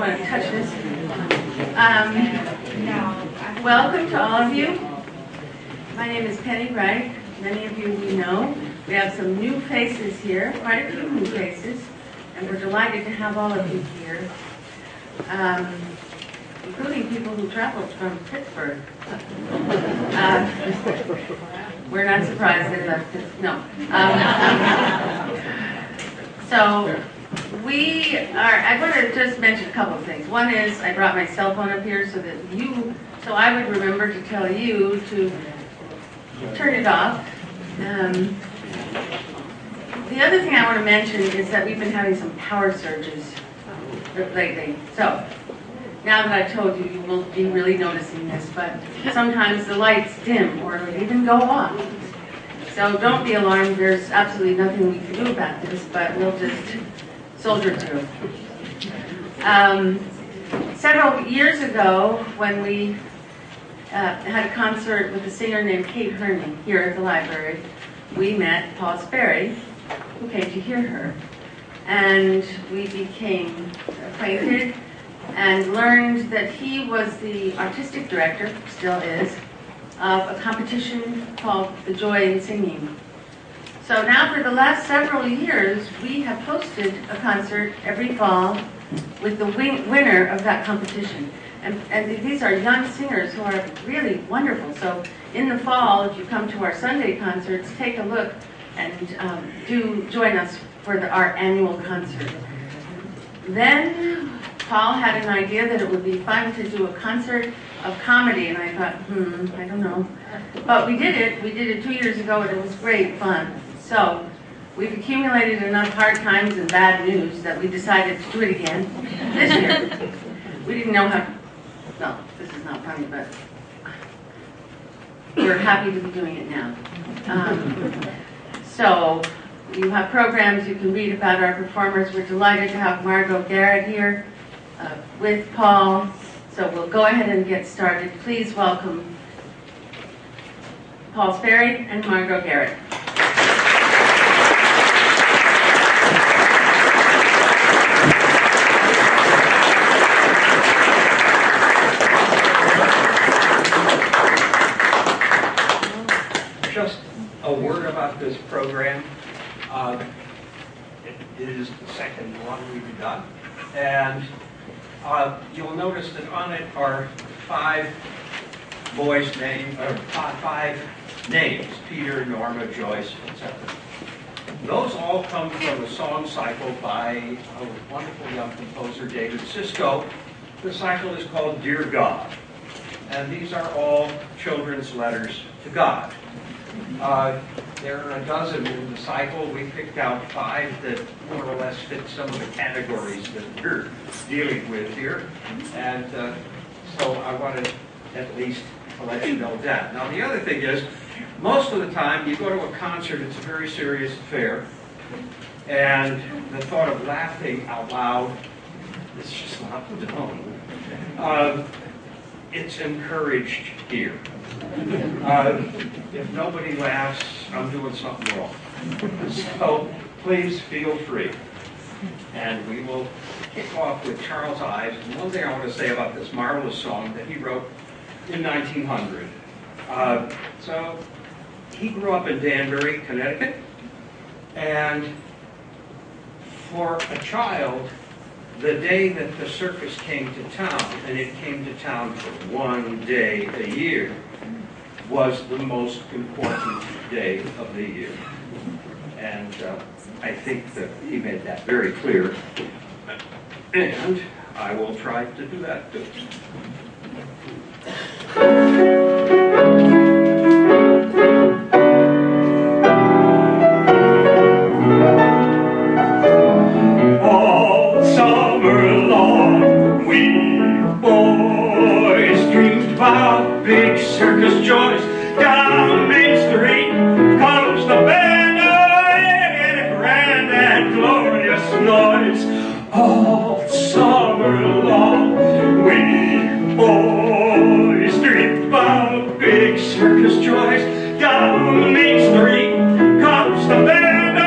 want to touch this. Welcome to all of you. My name is Penny Wright. Many of you we know. We have some new faces here, quite a few new faces, and we're delighted to have all of you here, including people who traveled from Pittsburgh. We're not surprised they left Pittsburgh. No. So we are, I want to just mention a couple of things. One is I brought my cell phone up here so that so I would remember to tell you to turn it off. The other thing I want to mention is that we've been having some power surges lately. So now that I've told you, you won't be really noticing this, but sometimes the lights dim or even go off. So don't be alarmed. There's absolutely nothing we can do about this, but we'll just soldier through. Several years ago, when we had a concert with a singer named Kate Herman here at the library, we met Paul Sperry, who came to hear her. And we became acquainted and learned that he was the artistic director, still is, of a competition called The Joy in Singing. So now for the last several years, we have hosted a concert every fall with the winner of that competition. And these are young singers who are really wonderful. So in the fall, if you come to our Sunday concerts, take a look and do join us for our annual concert. Then Paul had an idea that it would be fun to do a concert of comedy, and I thought, I don't know. But we did it. We did it 2 years ago, and it was great fun. So we've accumulated enough hard times and bad news that we decided to do it again this year. We didn't know how. No, this is not funny, but we're happy to be doing it now. So you have programs, you can read about our performers. We're delighted to have Margo Garrett here with Paul. So we'll go ahead and get started. Please welcome Paul Sperry and Margo Garrett. Just a word about this program. It is the second one we've done, and you'll notice that on it are five names: Peter, Norma, Joyce, etc. Those all come from a song cycle by a wonderful young composer, David Sisko. The cycle is called Dear God, and these are all children's letters to God. There are a dozen in the cycle. We picked out five that more or less fit some of the categories that we're dealing with here. And so I wanted at least to let you know that. Now the other thing is, most of the time you go to a concert, it's a very serious affair. And the thought of laughing out loud is just not done. It's encouraged here. If nobody laughs, I'm doing something wrong. So please feel free. And we will kick off with Charles Ives. And one thing I want to say about this marvelous song that he wrote in 1900. So he grew up in Danbury, Connecticut. And for a child, the day that the circus came to town, and it came to town for one day a year, was the most important day of the year. And I think that he made that very clear. And I will try to do that too. All summer long, we boys dreamed about big circus joys. Down Main Street comes the band in a grand and glorious noise. All summer long, we boys dreamed about big circus joys. Down Main Street comes the band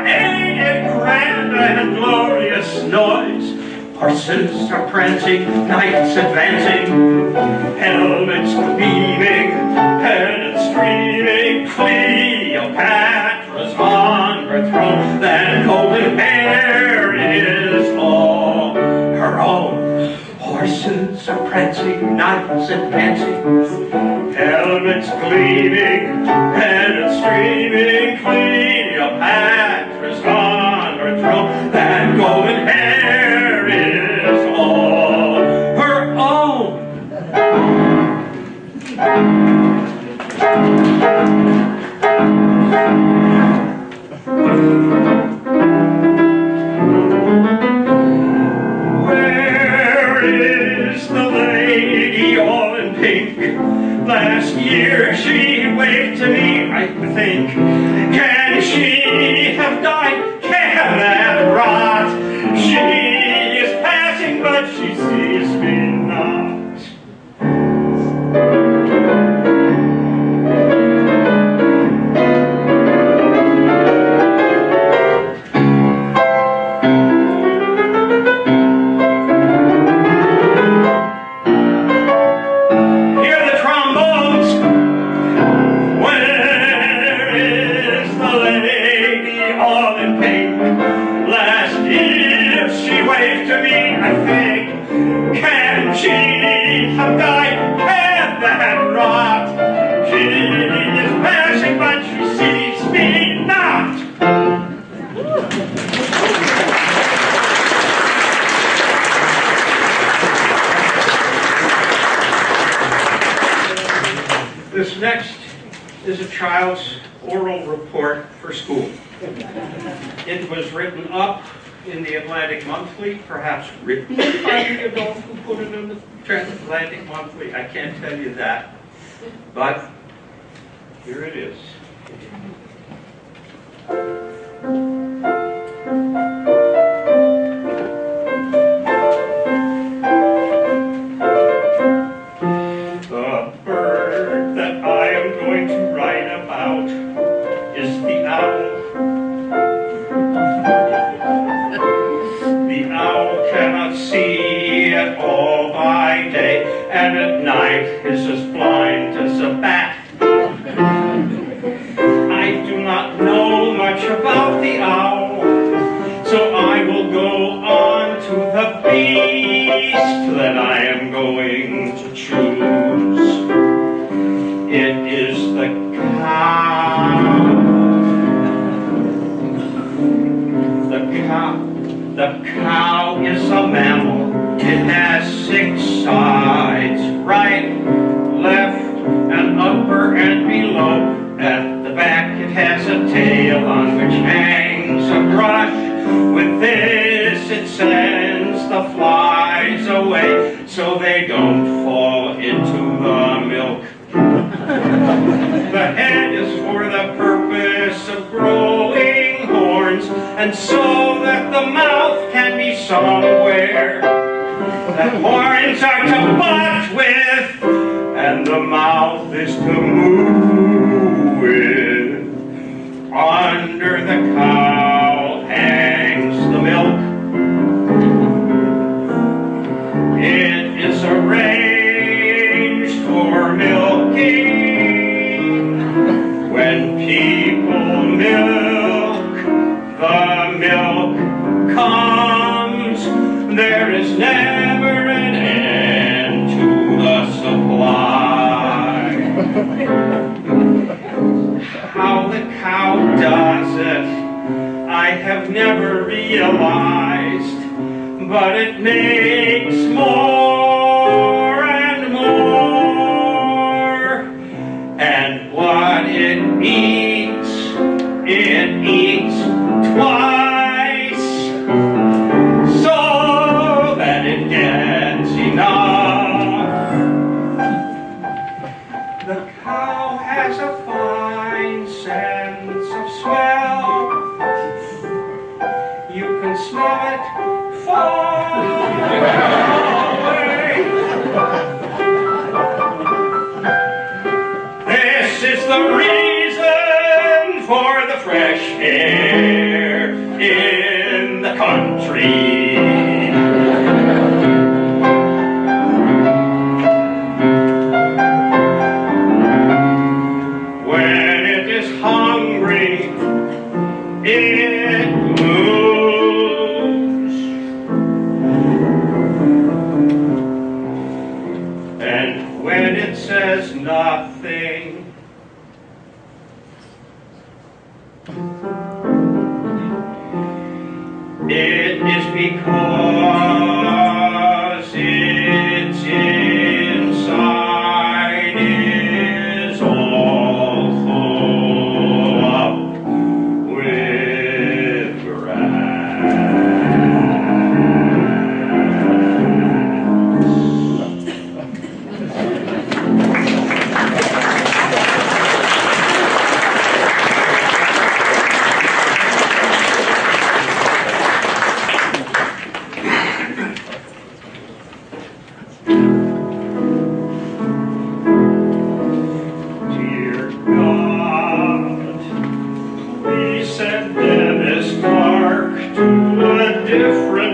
in a grand and glorious noise. Horses are prancing, knights advancing, helmets gleaming, pennants streaming. Cleopatra's on her throne, that golden hair is all her own. Horses are prancing, knights advancing, helmets gleaming, pennants streaming. Cleopatra's on her throne, that golden hair is all her own. Where is the lady all in pink? Last year she waved to me, I think. Can she have died? Can that rot? She is passing, but she sees me not. This next is a child's oral report for school. It was written up in the Atlantic Monthly, perhaps written by the adult who put it in the Transatlantic Monthly. I can't tell you that, but here it is. And at night is as blind as a bat. I do not know much about the owl, so I will go on to the beast that I am going to choose. It is the cow. The cow is a mammal. It has 6 sides, right, left, and upper and below. At the back it has a tail on which hangs a brush. With this it sends the flies away so they don't fall into the milk. The head is for the purpose of growing horns, and so that the mouth can be somewhere. The horns are to butt with, and the mouth is to move with. Under the cow hangs the milk. It is arranged for milking. When people milk, the milk comes. There is never an end to the supply. How the cow does it, I have never realized, but it makes more and more. And what it eats twice, so that it gets enough. The cow has a fine sense of smell. You can smell it far away. This is the reason for the fresh air in the country.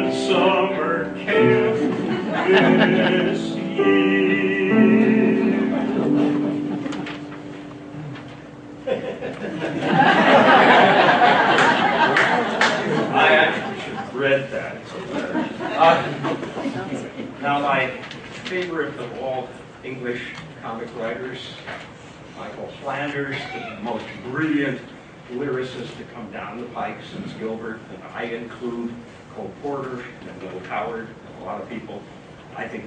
when summer came this year. I actually should have read that. It's a letter. Now, my favorite of all English comic writers, Michael Flanders, the most brilliant lyricist to come down the pike since Gilbert, and I include Cole Porter and Will Howard and a lot of people. I think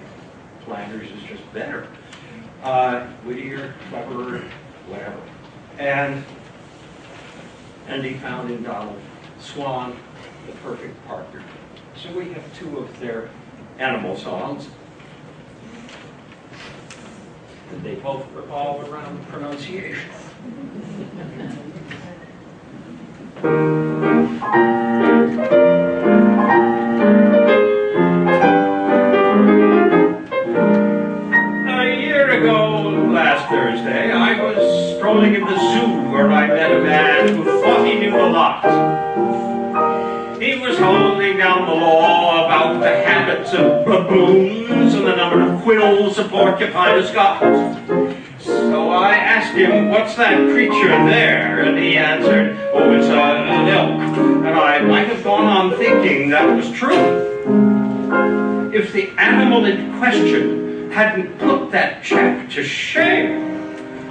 Flanders is just better. Wittier, cleverer, whatever. And he found in Donald Swann the perfect partner. So we have two of their animal songs. And they both revolve around pronunciation. A year ago, last Thursday, I was strolling in the zoo where I met a man who thought he knew a lot. He was holding down the law about the habits of baboons and the number of quills a porcupine has got. So I asked him, what's that creature there? And he answered, oh, it's an elk. And I might have gone on thinking that was true, if the animal in question hadn't put that chap to shame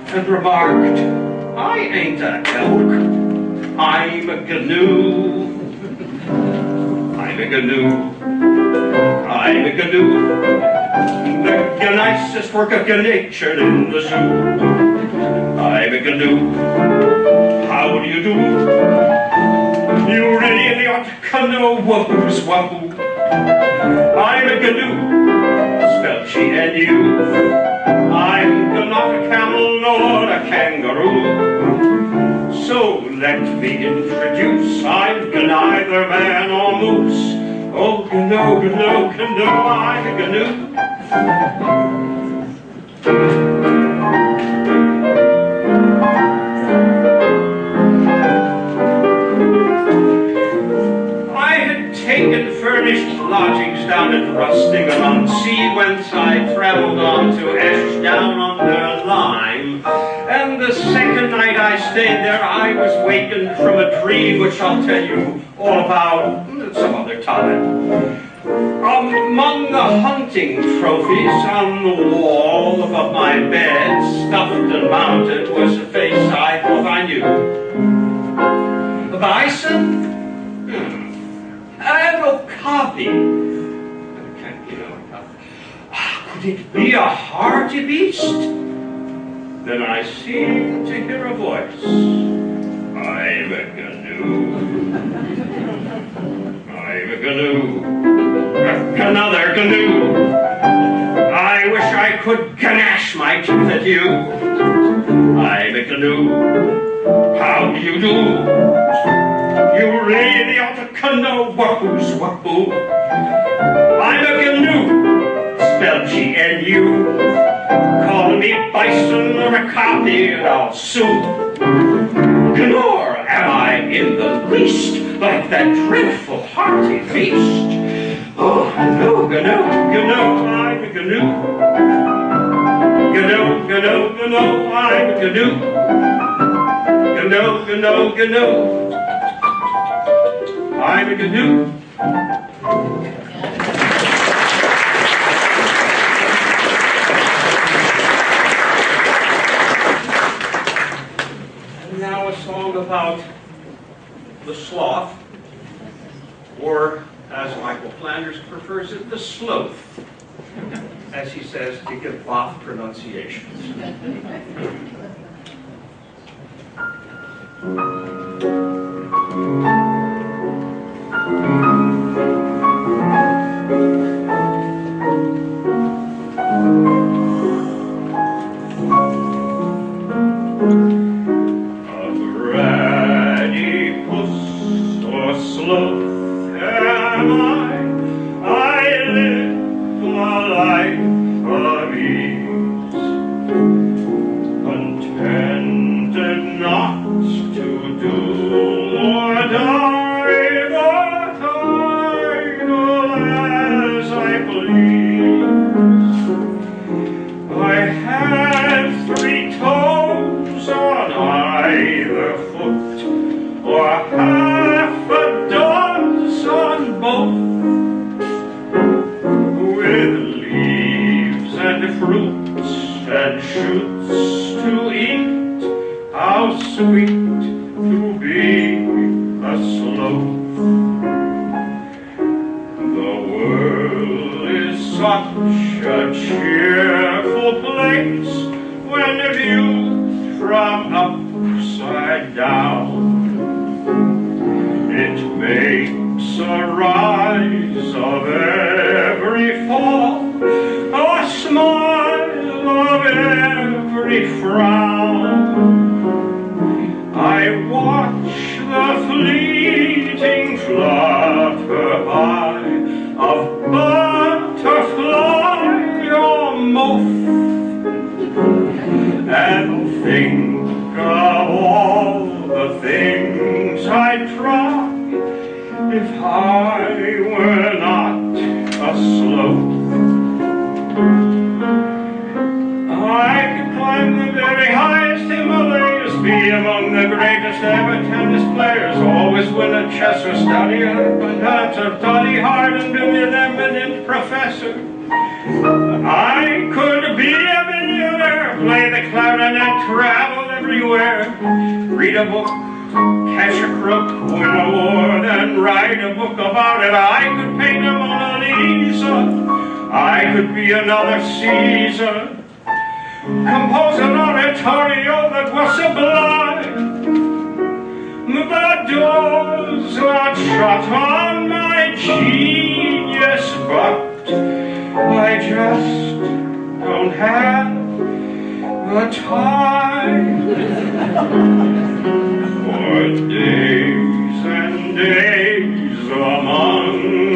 and remarked, I ain't a elk, I'm a gnu. I'm a gnu. I'm a gnu. The nicest work of nature in the zoo. I'm a gnu. How do you do? You really ought to know who's wahoo. I'm a gnu, spelled G-N-U. I'm not a camel nor a kangaroo. So let me introduce, I'm neither man or moose. Oh, gnu, gnu, gnu, I'm a gnu. I had taken furnished lodgings down at Rustingham-on-Sea, whence I travelled on to Ashdown-under-Lyme. And the second night I stayed there, I was wakened from a dream, which I'll tell you all about some other time. Among the hunting trophies on the wall above my bed, stuffed and mounted, was a face I thought I knew. A bison? An okapi. Could it be a hardy beast? Then I seemed to hear a voice. I'm a gnu. I'm a gnu. Another gnu. I wish I could ganache my teeth at you. I'm a gnu. How do you do? You really ought to know wahoo's wahoo. I'm a gnu, spelled G-N-U. Call me bison or a copy and I'll sue. Nor am I in the least like that dreadful hearty beast. Oh, gnu, gnu, gnu, I'm a gnu. Gnu, gnu, gnu, I'm a gnu. Gnu, gnu, gnu, I'm a gnu. And now a song about the sloth, or as Michael Flanders prefers it, the sloth, as he says, to give off pronunciations. Contented not to do such a cheerful place when viewed from upside down. It makes a rise of every fall, a smile of every frown. I watch the fleeting flutter by of butterfly or moth, and think of all the things I'd try if I were not a sloth. I could climb the very highest Himalayas, be among the greatest ever tennis players, always win at chess or study hard and be an eminent professor. I could be a millionaire, play the clarinet, travel everywhere, read a book, catch a crook, win a war, then write a book about it. I could paint a Mona Lisa, I could be another Caesar, compose an oratorio that was sublime. The door's not shut on my genius, but I just don't have the time. For days and days among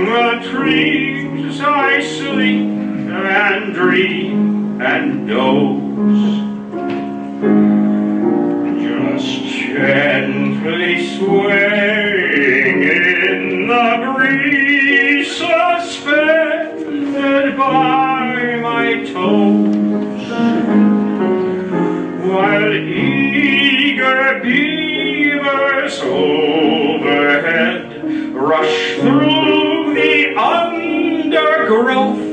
the trees I sleep and dream and doze, just gently swaying in the breeze, suspended by my toes, while eager beavers overhead rush through the undergrowth.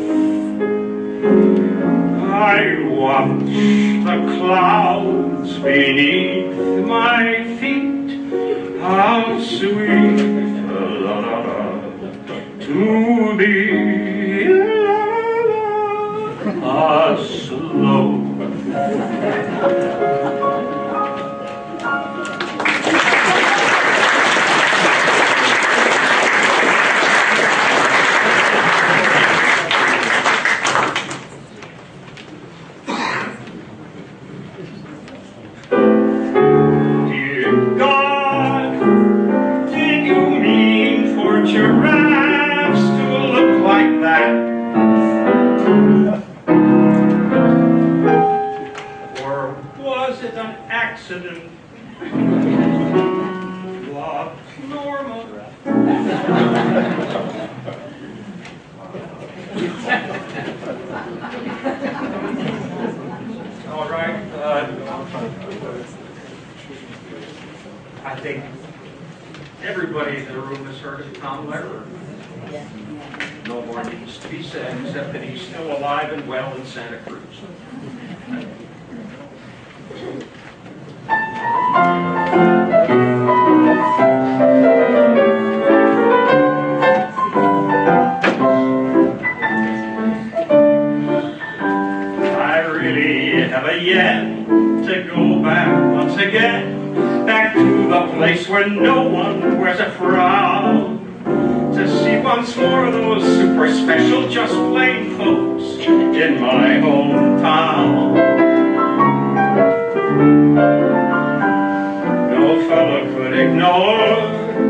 I watch the clouds beneath my feet, how sweet to be a slow. All right. I think everybody in the room has heard of Tom Lehrer. No more needs to be said, except that he's still alive and well in Santa Cruz. Yet to go back once again, back to the place where no one wears a frown, to see once more those super special, just plain folks in my hometown. No fellow could ignore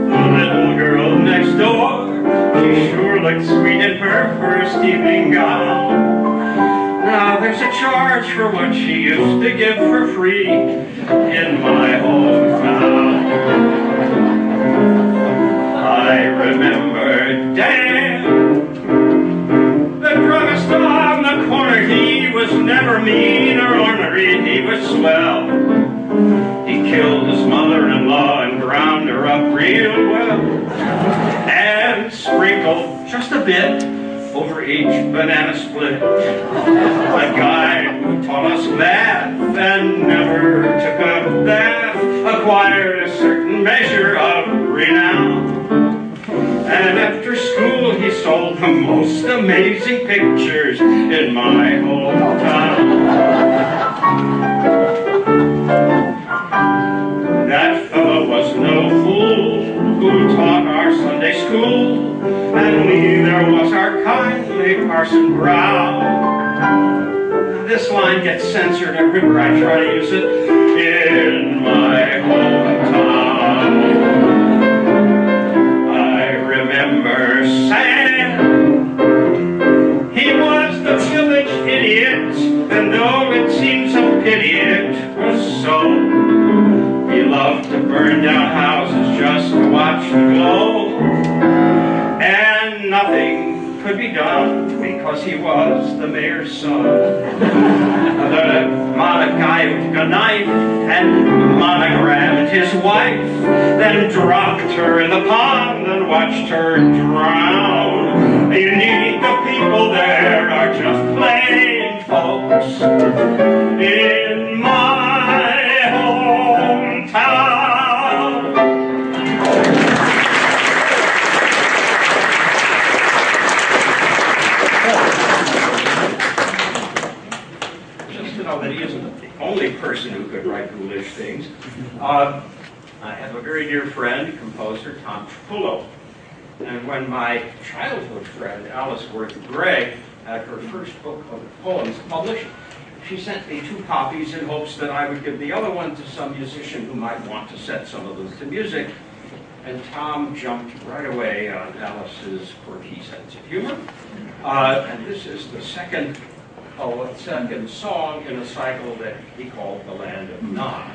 the little girl next door. She sure looked sweet in her first evening gown. Now there's a charge for what she used to give for free in my hometown. I remember Dan, the druggist on the corner. He was never mean or ornery, he was swell. He killed his mother-in-law and ground her up real well, and sprinkled just a bit over each banana split. A guy who taught us math and never took a bath acquired a certain measure of renown. And after school he sold the most amazing pictures in my hometown. That fellow was no fool who taught our Sunday school, and neither was our kindly Parson Brown. This line gets censored everywhere I try to use it. In my hometown, I remember Sam. He was the village idiot, and though it seems a pity it was so, he loved to burn down houses just to watch them glow. And nothing could be done because he was the mayor's son. The guy who took a knife and monogrammed his wife, then dropped her in the pond and watched her drown. Indeed, the people there are just plain folks in my hometown. That he isn't the only person who could write foolish things. I have a very dear friend, composer Tom Tripullo, and when my childhood friend Alice Worth Gray had her first book of poems published, she sent me 2 copies in hopes that I would give the other one to some musician who might want to set some of them to music. And Tom jumped right away on Alice's quirky sense of humor. And this is the second song in a cycle that he called The Land of Nod.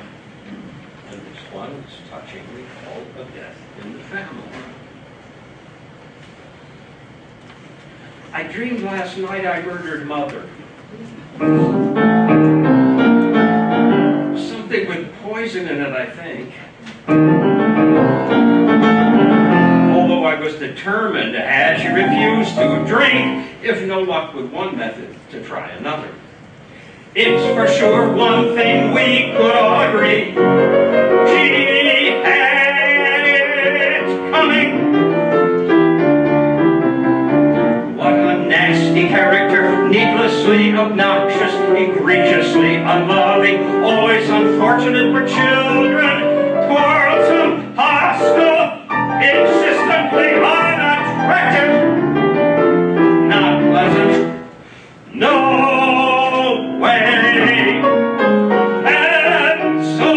And this one is touchingly called A Death in the Family. I dreamed last night I murdered Mother. Something with poison in it, I think. Although I was determined, as she refused to drink, if no luck with one method, to try another. It's for sure one thing we could all agree. She had it coming. What a nasty character, needlessly obnoxious, egregiously unloving, always unfortunate for children, quarrelsome, hostile, insistently unattractive, not pleasant, no way, and so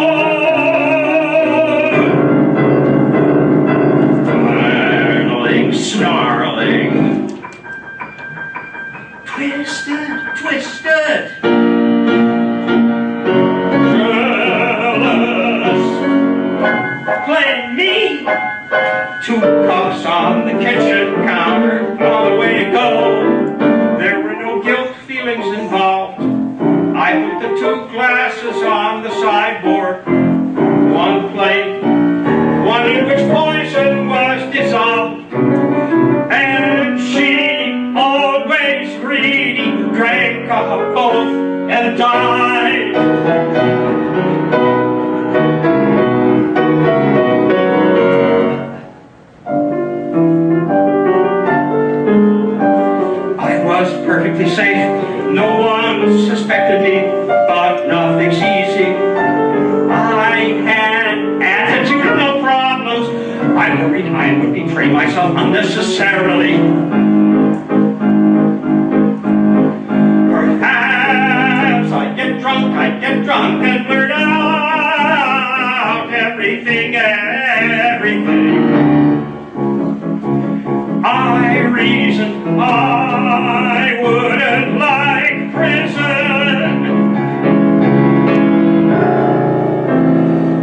whirling, snarling, twisted, twisted, jealous, playing me. 2 cups on the kitchen counter, all the way to go. There were no guilt feelings involved. I put the 2 glasses on the sideboard, 1 plate, one in which poison was dissolved. And she, always greedy, drank of both and died. Perfectly safe. No one suspected me, but nothing's easy. I had attitudinal problems. I worried I would betray myself unnecessarily. Perhaps I'd get drunk and blurt out everything. I reasoned I wouldn't like prison.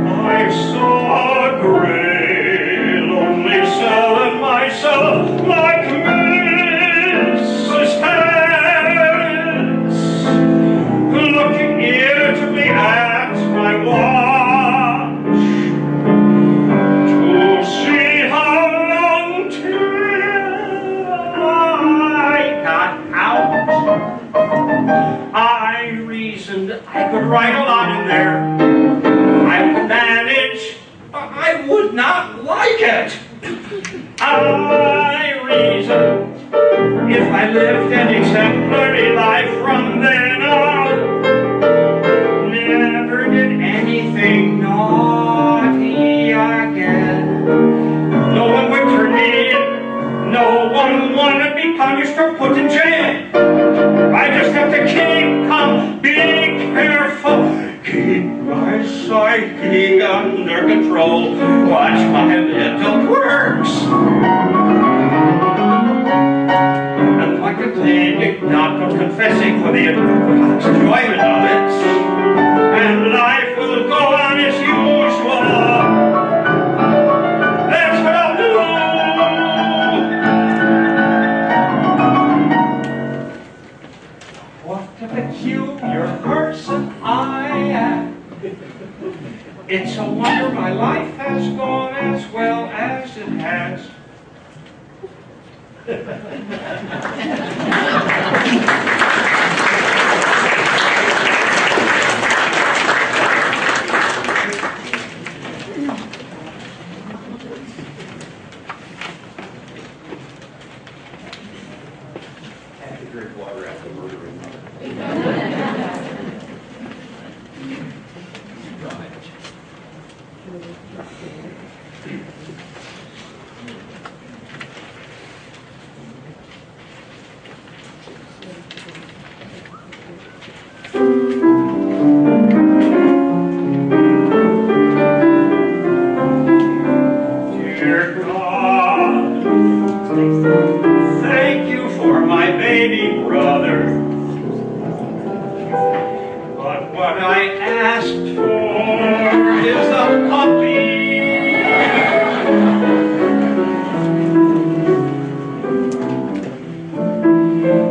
I saw a gray, lonely cell in myself like Mrs. Harris, looking irritably at my watch to see how long I reasoned I could write a lot in there. I would manage, but I would not like it. I lived an exemplary life from then on. Never did anything naughty again. No one would turn me in. No one wanted me punished or put in jail. I just have to keep calm, be careful, keep my psyche under control, watch my little quirks. And like a thing, not of confessing for the enjoyment of it, and life will go on as usual. That's what I'll do. What a peculiar person I am. It's a wonder my life has gone as well as it has. I had to drink water after murdering mother. Dear God, thank you for my baby brother. But what I asked for is a puppy.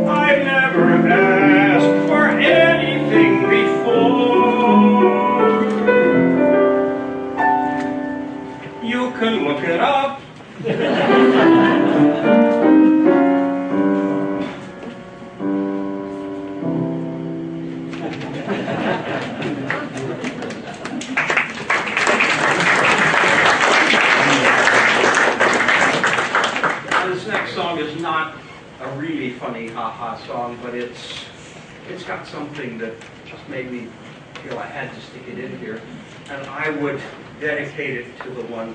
I never asked for anything before. You can look it up. This next song is not a really funny ha-ha song, but it's got something that just made me feel I had to stick it in here, and I would dedicate it to the 1%.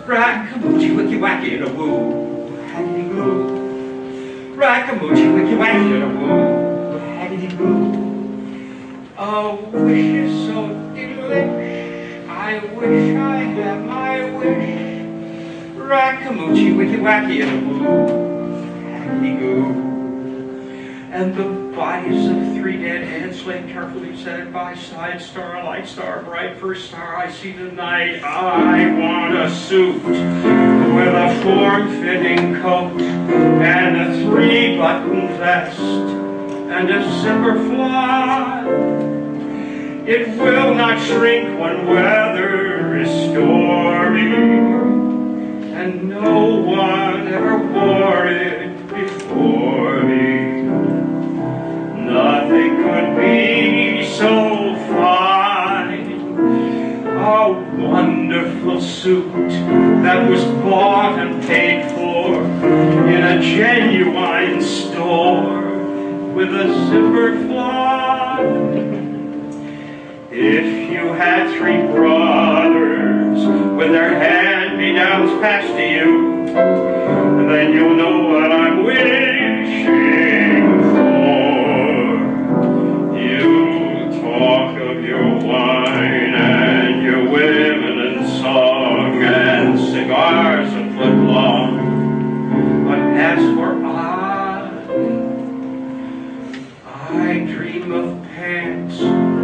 Rackamoochie wicky wacky in a woo, haggity goo. Rackamoochie wicky wacky in a woo, haggity goo. A wish is so delish, I wish I had my wish. Rackamoochie wicky wacky in a woo, haggity goo. And the bodies of 3 dead ants lay carefully set by side, starlight, star bright, first star I see tonight. I want a suit with a form-fitting coat and a 3-button vest and a zipper fly. It will not shrink when weather is stormy, and no one ever wore it before me. Nothing could be so fine. A wonderful suit that was bought and paid for in a genuine store with a zipper fly. If you had 3 brothers with their hand-me-downs passed to you, then you'll know what I'm wishing for. You talk of your wine and your women and song and cigars a foot long. But as for I dream of pants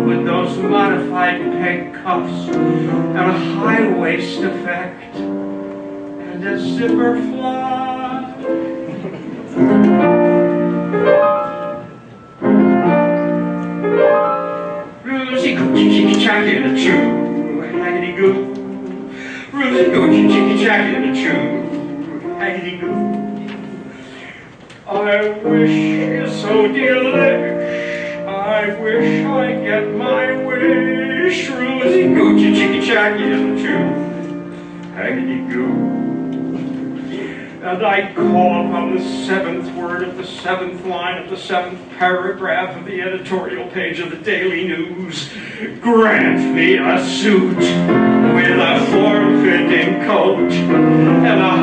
with those modified peg cuffs and a high waist effect and a zipper fly. Roosie coochie chicky chacky in a chew, haggity goo. Roosie coochie chicky chacky in a chew, haggity goo. I wish is so delish, I I wish I'd get my wish. Roozy goochie chicky chacky and choo. Haggity goo. And I call upon the seventh word of the seventh line of the seventh paragraph of the editorial page of the Daily News. Grant me a suit with a form-fitting coat and a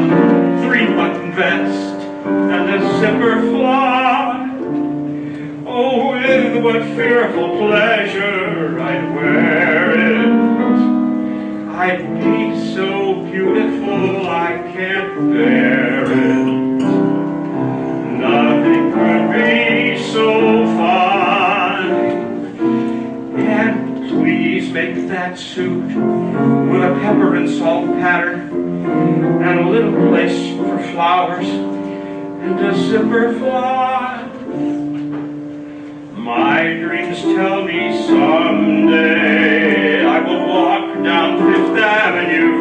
three-button vest and a zipper fly. Oh, with what fearful pleasure I'd wear it. I'd be so beautiful I can't bear it. Nothing could be so fine. And please make that suit with a pepper and salt pattern and a little place for flowers and a zipper fly. My dreams tell me someday I will walk down Fifth Avenue.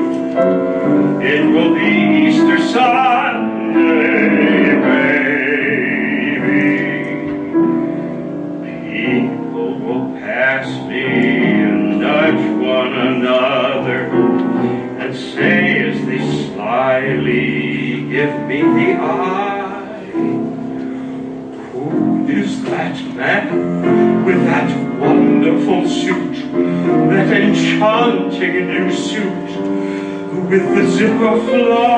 It will be Easter Sunday, baby. People will pass me and nudge one another and say as they slyly give me the eye, is that man with that wonderful suit, that enchanting new suit with the zipper fly?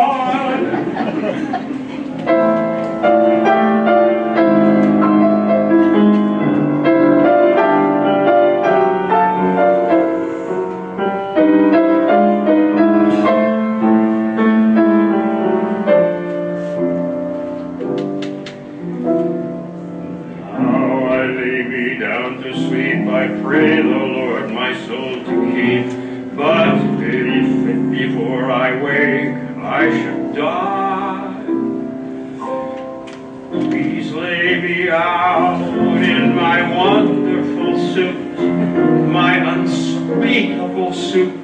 I pray the Lord my soul to keep, but before I wake I should die. Please lay me out in my wonderful suit, my unspeakable suit,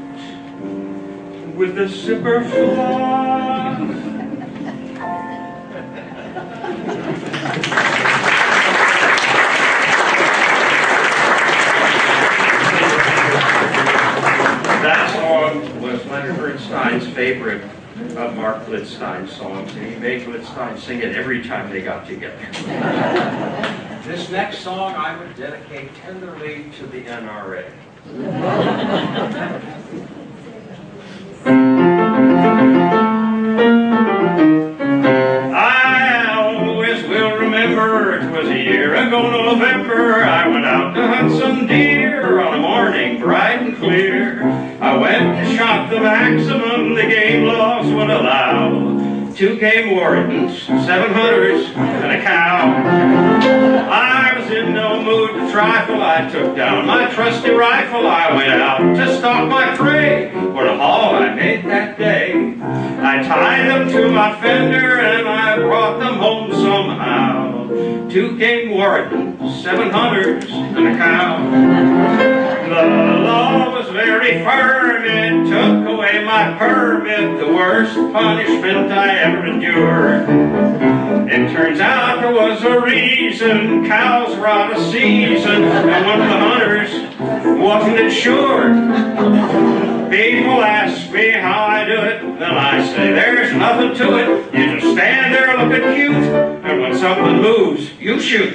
with the zipper fly. That song was Leonard Bernstein's favorite of Mark Blitzstein's songs, and he made Blitzstein sing it every time they got together. This next song I would dedicate tenderly to the NRA. I always will remember, it was a year ago November, I went out to hunt some deer on a morning bright and clear. I went to shot the maximum the game laws would allow. 2 game wardens, 7 hunters, and a cow. I was in no mood to trifle. I took down my trusty rifle. I went out to stalk my prey for the haul I made that day. I tied them to my fender and I brought them home somehow. 2 game wardens, 7 hunters, and a cow. The law was very firm, it took away my permit, the worst punishment I ever endured. It turns out there was a reason, cows were out of season, and one of the hunters wasn't insured. People ask me how I do it, then I say there's nothing to it. You just stand there looking cute, and when something moves, you shoot.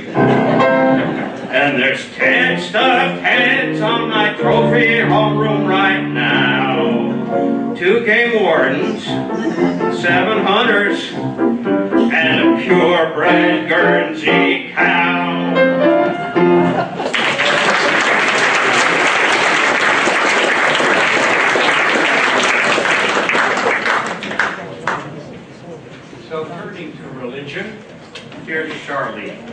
And there's 10 stuffed heads on my trophy homeroom right now. 2 game wardens, 7 hunters, and a purebred Guernsey cow. So turning to religion, here's Charlene.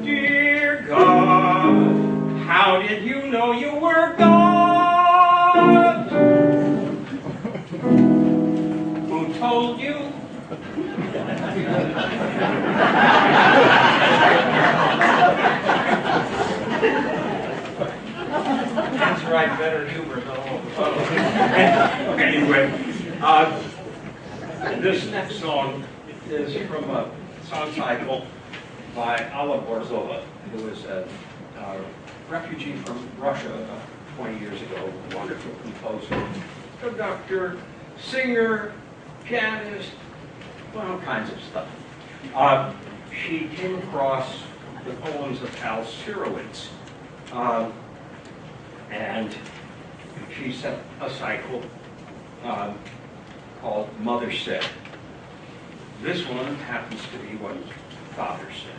Dear God, how did you know you were God? Who told you? That's right, better humor though. Anyway, this next song is from a song cycle by Alla Borzova, who is a refugee from Russia about 20 years ago, a wonderful composer, conductor, singer, pianist, all kinds of stuff. She came across the poems of Al Sirowitz, and she set a cycle called Mother Said. This one happens to be what Father said.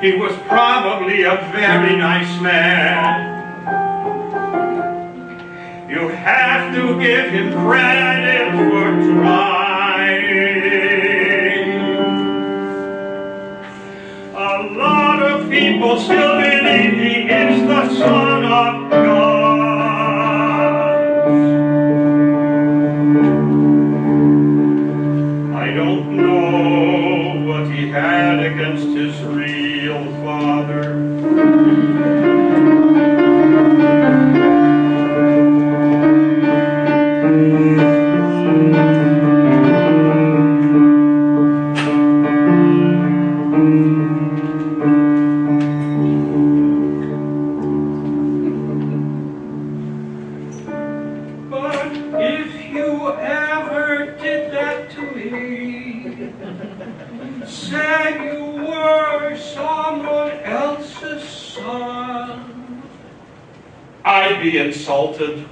He was probably a very nice man. You have to give him credit for trying. A lot of people still believe he is the Son of God. I don't know what he had against his real father. But if you ever did that to me, said you were someone else's son, I'd be insulted.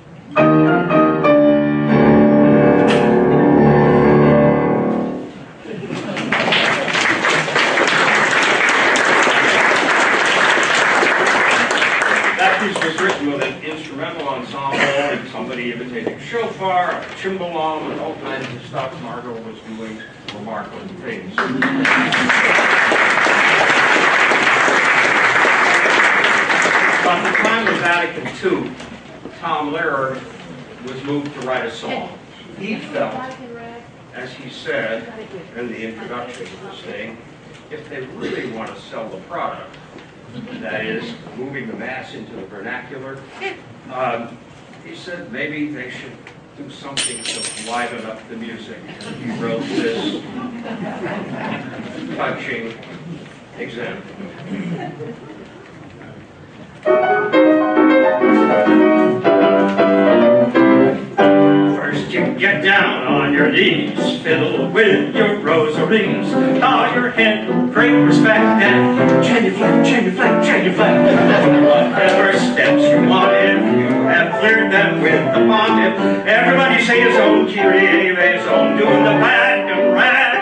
That piece was written with an instrumental ensemble, and somebody imitating shofar, a cimbalom, and all kinds of stuff. Margo was doing remarkable things. About the time of Vatican II, Tom Lehrer was moved to write a song. He felt, as he said in the introduction to this thing, if they really want to sell the product, that is, moving the mass into the vernacular, he said maybe they should do something to liven up the music. And he wrote this touching example. First you get down down on your knees, fiddle with your rosaries, bow your head with great respect, and genuflect, genuflect, genuflect. Whatever steps you want, if you have cleared them with the pontiff, everybody say his own Kyrie eleison, doing the bag and rag.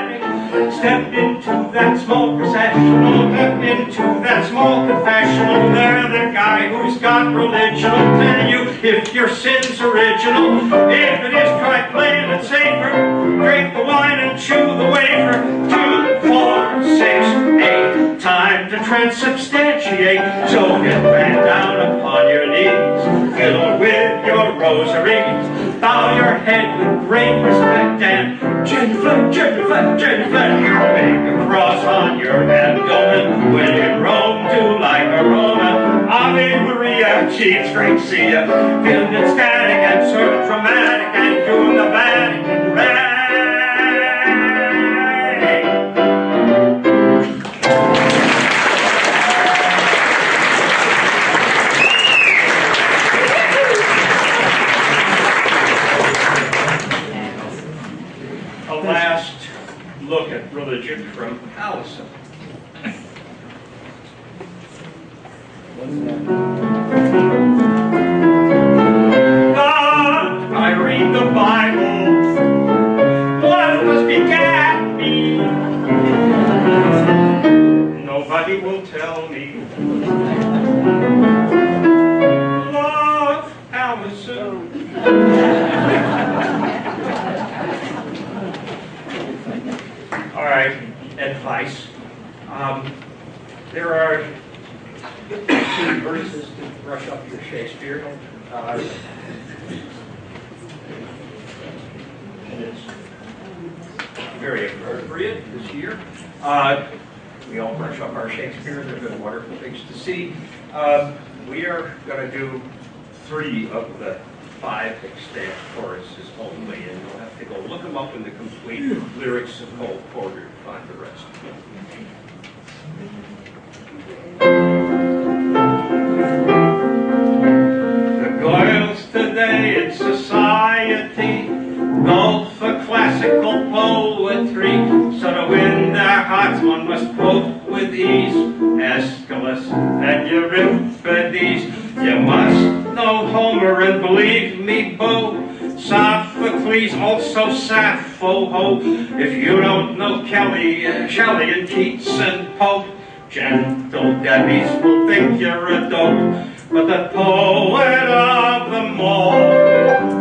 Step into that small processional, step into that small confessional. There, the guy who's got religion will tell you if your sin's original. If it is, try playing it safer. Drink the wine and chew the wafer. 2, 4, 6, 8. Time to transubstantiate. So get back down upon your knees. Fiddle with your rosaries. Bow your head with great respect and genuflect, genuflect, genuflect. Make a cross on your abdomen. When in Rome, do like a Roma. Ave Maria, cheese, great see ya. Feeling ecstatic and sort of dramatic and doing the Vatican rag. A last look at religion from Allison. God, I read the Bible. One was begat me. Nobody will tell me. Love, Allison. All right, advice. There are 2 verses to brush up your Shakespeare. And it's very appropriate this year. We all brush up our Shakespeare. They're good, wonderful things to see. We are going to do 3 of the 5 extant choruses only, and you'll have to go look them up in the complete lyrics of Cole Porter to find the rest. The Goyles today in society go for classical poetry, so to win their hearts one must quote with ease Aeschylus and Euripides. You must know Homer and believe me, Bo, Sophocles, also Sappho, ho. If you don't know Kelly, Shelley and Keats and Pope, gentle Debbies will think you're a dope. But the poet of them all,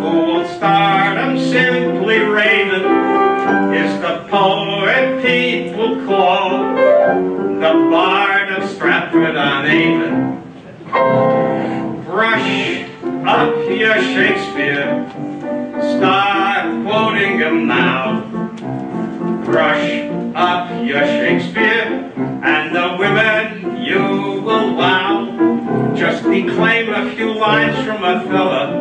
who will stardom simply raving, is the poet people call the Bard of Stratford-on-Avon. Brush up your Shakespeare, start quoting him now. Brush up your Shakespeare, and the women you will wow. Just declaim a few lines from a fella,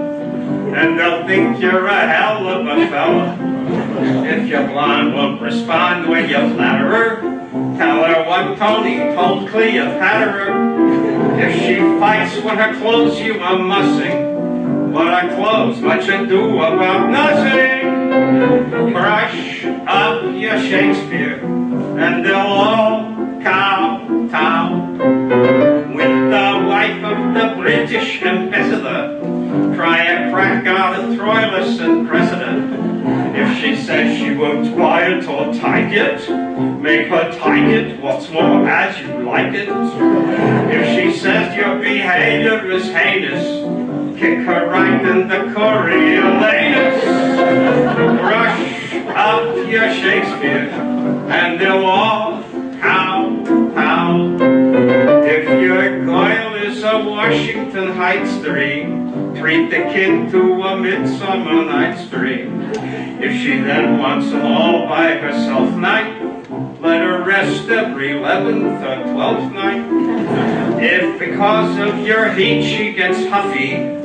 and they'll think you're a hell of a fella. If your blonde won't respond when you flatter her, tell her what Tony told Cleopatra. If she fights when her clothes you are mussing, what are clothes much ado about nothing? Brush up your Shakespeare, and they'll all kowtow. With the wife of the British ambassador, try a crack out of Troilus and Cressida. If she says she won't buy it or take it, make her take it, what's more, as you like it. If she says your behavior is heinous, kick her right in the Coriolanus. Brush up your Shakespeare, and they'll all kowtow. If your Goyle is a Washington Heights dream, treat the kid to a Midsummer Night's Dream. If she then wants them all by herself night, let her rest every 11th or 12th night. If because of your heat she gets huffy,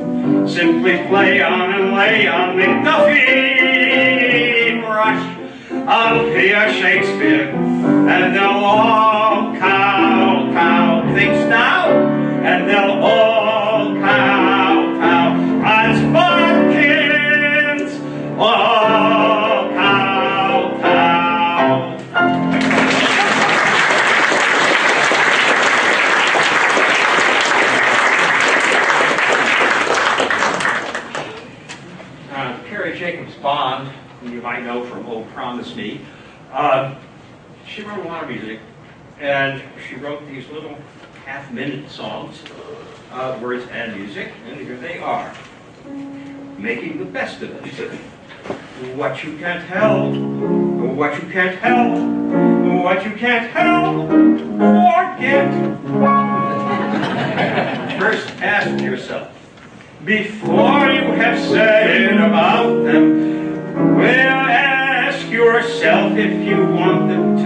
simply play on and lay on McDuffie. Brush up your Shakespeare, and they'll all kowtow. Things now, and they'll all kowtow. As Bodkins, all Bond, who you might know from Oh Promise Me, she wrote a lot of music, and she wrote these little half-minute songs, words and music, and here they are, making the best of it. What you can't help, what you can't help, what you can't help, forget. First, ask yourself, before you have said it about them, well, ask yourself if you want them to.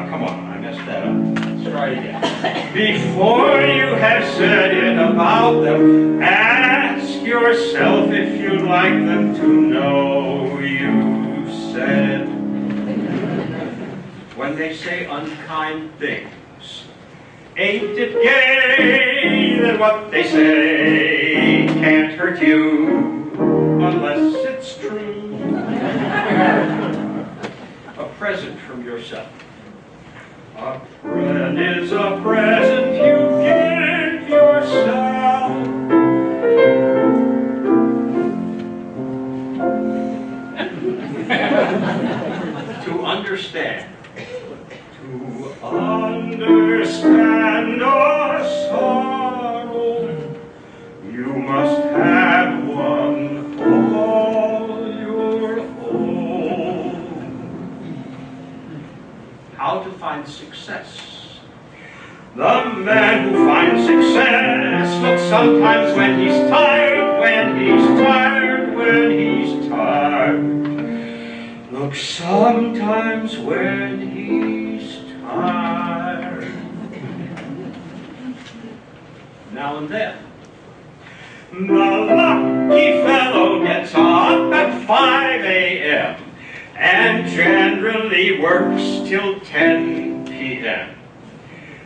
Come on, I messed that up. Let's try it again. Before you have said it about them, ask yourself if you'd like them to know you said it. When they say unkind things, ain't it gay that what they say can't hurt you unless it's true? A present from yourself. A friend is a present you give yourself. To understand. To understand our sorrow, you must have one all your own. How to find success? The man who finds success looks sometimes when he's tired, when he's tired, when he's tired. Look sometimes when he's tired. Now and then. The lucky fellow gets up at 5 a.m. and generally works till 10 p.m.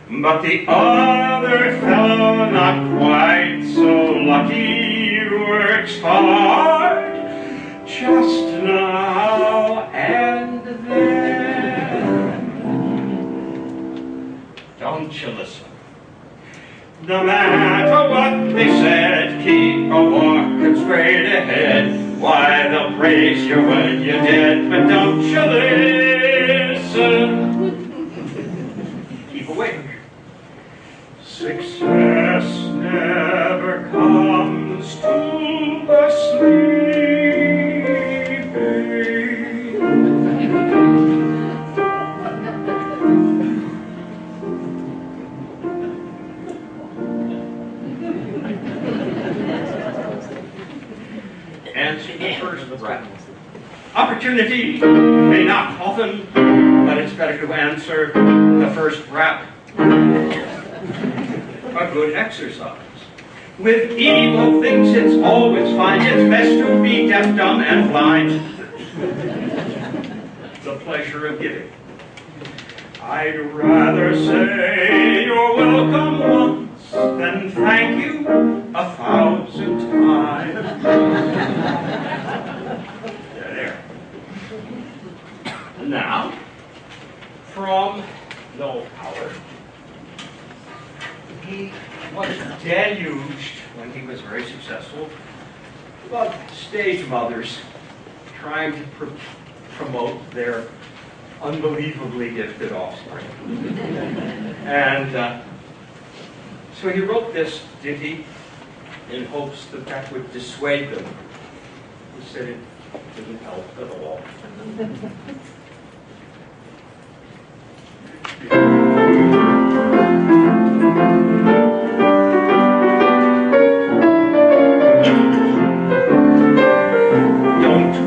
But the other fellow, not quite so lucky, works hard just now and then. Don't you listen. No matter what they said, keep a walking straight ahead. Why, they'll praise you when you're dead, but don't you listen. Keep awake. Success never comes to the sleeping. Answer the first rap. Opportunity may knock often, but it's better to answer the first rap. A good exercise. With evil things, it's always fine. It's best to be deaf, dumb, and blind. The pleasure of giving. I'd rather say you're welcome once than thank you 1,000 times. There. Now, from Noel Howard. He was deluged when he was very successful about stage mothers trying to promote their unbelievably gifted offspring. And so he wrote this ditty in hopes that that would dissuade them. He said it didn't help at all.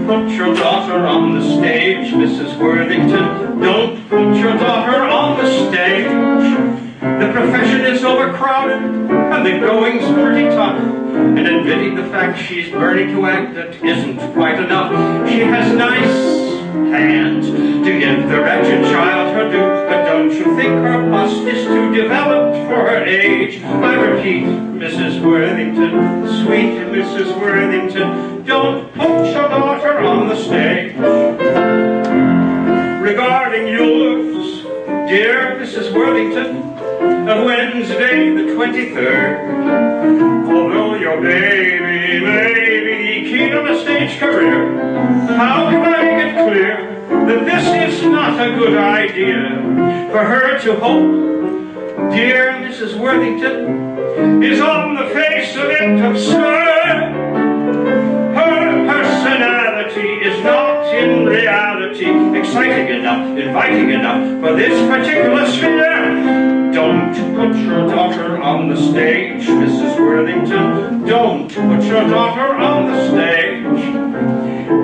Put your daughter on the stage, Mrs. Worthington. Don't put your daughter on the stage. The profession is overcrowded, and the going's pretty tough. And admitting the fact she's burning to act, that isn't quite enough. She has nice hands to give the wretched child her due, but don't you think her bust is too developed for her age? I repeat, Mrs. Worthington, sweet Mrs. Worthington, don't put your daughter on the stage. Regarding yours, dear Mrs. Worthington, on Wednesday the 23rd, although your baby may be dream of a stage career. How can I make it clear that this is not a good idea for her to hope dear Mrs. Worthington is on the face of it absurd? Her personality is not in reality exciting enough, inviting enough for this particular sphere. Don't put your daughter on the stage, Mrs. Worthington. Don't put your daughter on the stage.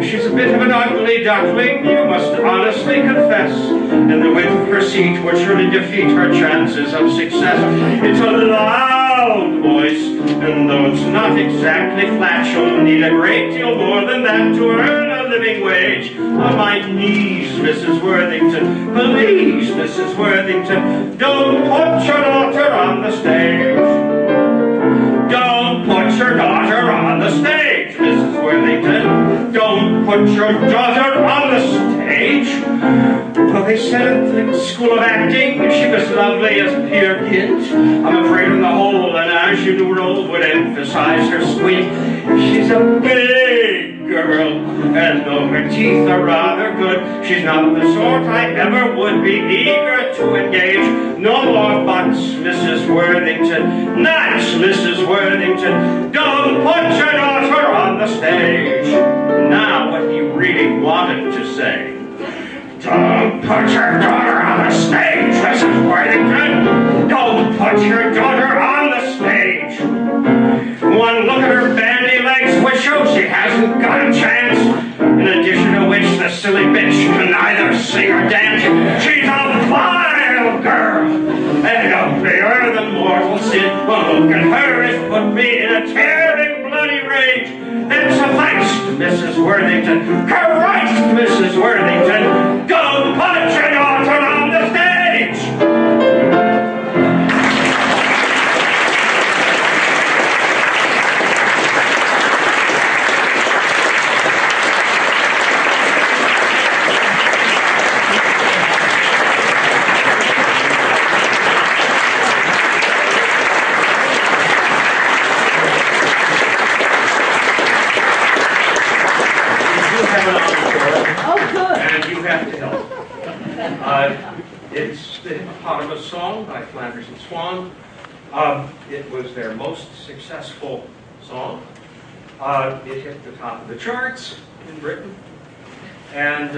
She's a bit of an ugly duckling, you must honestly confess, and the width of her seat would surely defeat her chances of success. It's a loud voice, and though it's not exactly flat, she'll need a great deal more than that to earn a living wage. On my knees, Mrs. Worthington, please, Mrs. Worthington, don't put your daughter on the stage. Don't put your daughter on the stage, Mrs. Worthington. Don't put your daughter on the stage. Well, they said at the School of Acting she was lovely as Peer Gynt. I'm afraid on the whole, an ingenue role would emphasize her squeak. She's a big girl, and though her teeth are rather good, she's not the sort I ever would be eager to engage. No more buts, Mrs. Worthington. Nuts, Mrs. Worthington. Don't put your daughter on the stage. Now what he really wanted to say. Don't put your daughter on the stage, Mrs. Worthington. Don't put your daughter on the stage. One look at her bandy legs would show she hasn't got a chance. In addition to which, the silly bitch can neither sing or dance. She's a vile girl, and uglier than mortal sin. One look at her has put me in a tearing bloody rage. Then suffice, Mrs. Worthington. Christ, Mrs. Worthington. Don't put your daughter on the stage. It's the Hippopotamus Song by Flanders and Swan. It was their most successful song. It hit the top of the charts in Britain. And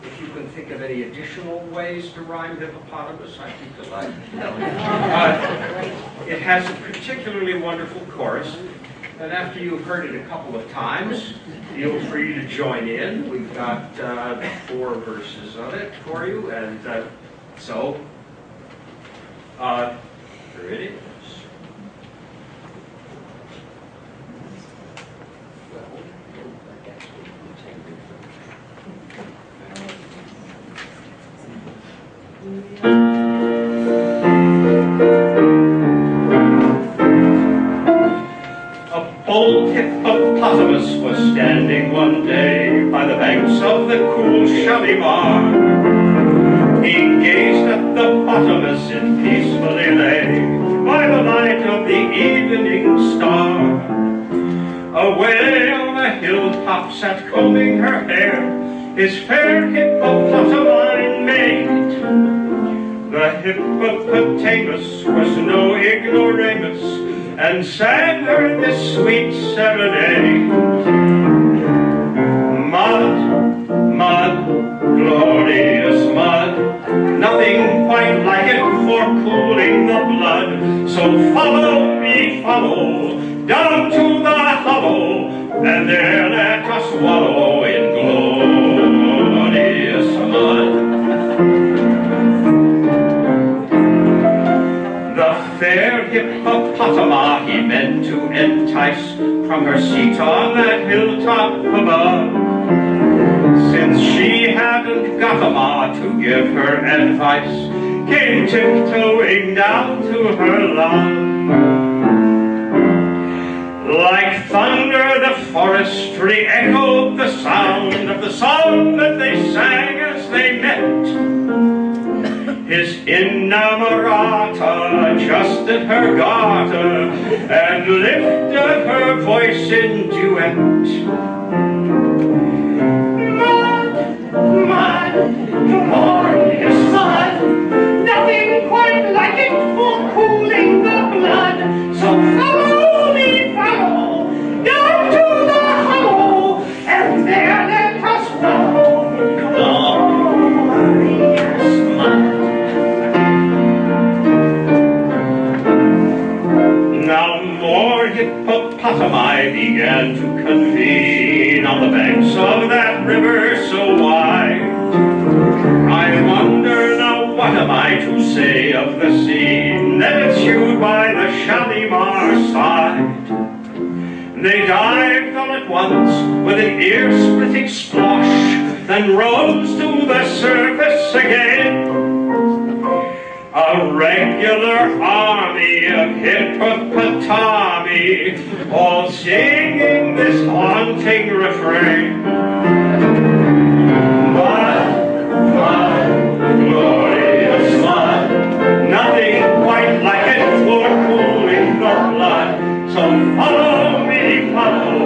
if you can think of any additional ways to rhyme hippopotamus, I'd be delighted. It has a particularly wonderful chorus. And after you've heard it a couple of times, feel free to join in. We've got 4 verses of it for you, and so here it is. Old hippopotamus was standing one day by the banks of the cool Shalimar. He gazed at the bottomless it peacefully lay by the light of the evening star. Away on the hilltop sat combing her hair his fair hippopotamine mate. The hippopotamus was no ignoramus, and sang her this sweet serenade. Mud, mud, glorious mud, nothing quite like it for cooling the blood. So follow me, follow, down to the hollow, and there let us wallow in glorious mud. The fair hippopotama he meant to entice from her seat on that hilltop above, since she hadn't got a ma to give her advice, came tiptoeing down to her love. Like thunder the forestry echoed the sound of the song that they sang as they met. his inamorata adjusted her garter and lifted her voice in duet. Mud, glorious mud, nothing quite like it for cooling the blood. So follow me, follow, down to the hollow, and there let us follow. Glorious mud. Now more hippopotami began to convene on the banks of that river so wide. I wonder now, what am I to say of the scene that ensued by the Shalimar side? They dived all at once with an ear-splitting splosh, then rose to the surface again. A regular army of hippopotami, all singing this haunting refrain. Mud, mud, glorious mud, nothing quite like it for cooling the blood. So follow me, follow,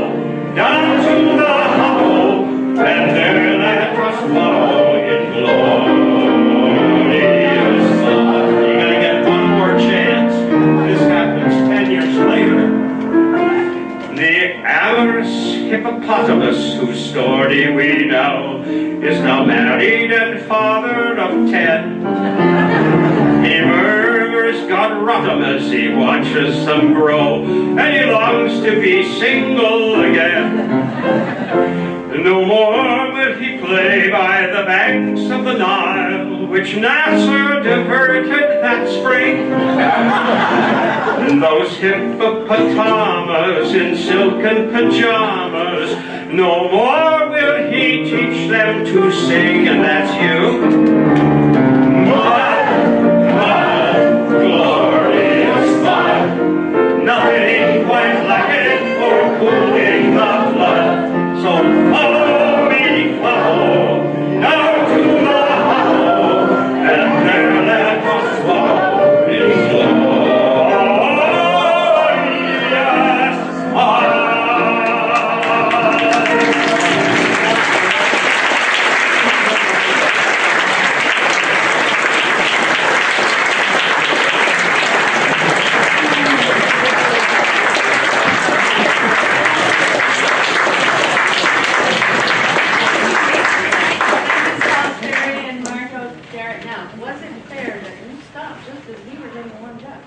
down to the hollow, and there let us follow in glorious mud. You're gonna get one more chance. This happens 10 years later. The amorous hippopotamus, whose story we know, is now married and father of 10. He murmurs God rottum as he watches them grow, and he longs to be single again. No more will he play by the banks of the Nile, which Nasser diverted that spring. Those hippopotamus in silken pajamas, no more will he teach them to sing, and that's you. Mud, mud, glorious mud, nothing quite like it for cooling the blood. So follow me, follow, down to the hollow, and there let us walk in glorious mud. Sperry and Margo, Garrett. Now, it wasn't fair that you stopped just as we were getting warmed up.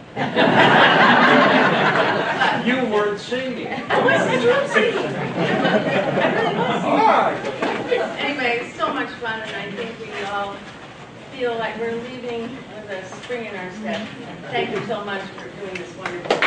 You weren't singing. I wasn't singing. Anyway, it's so much fun, and I think we all feel like we're leaving with a spring in our step. Thank you so much for doing this wonderful.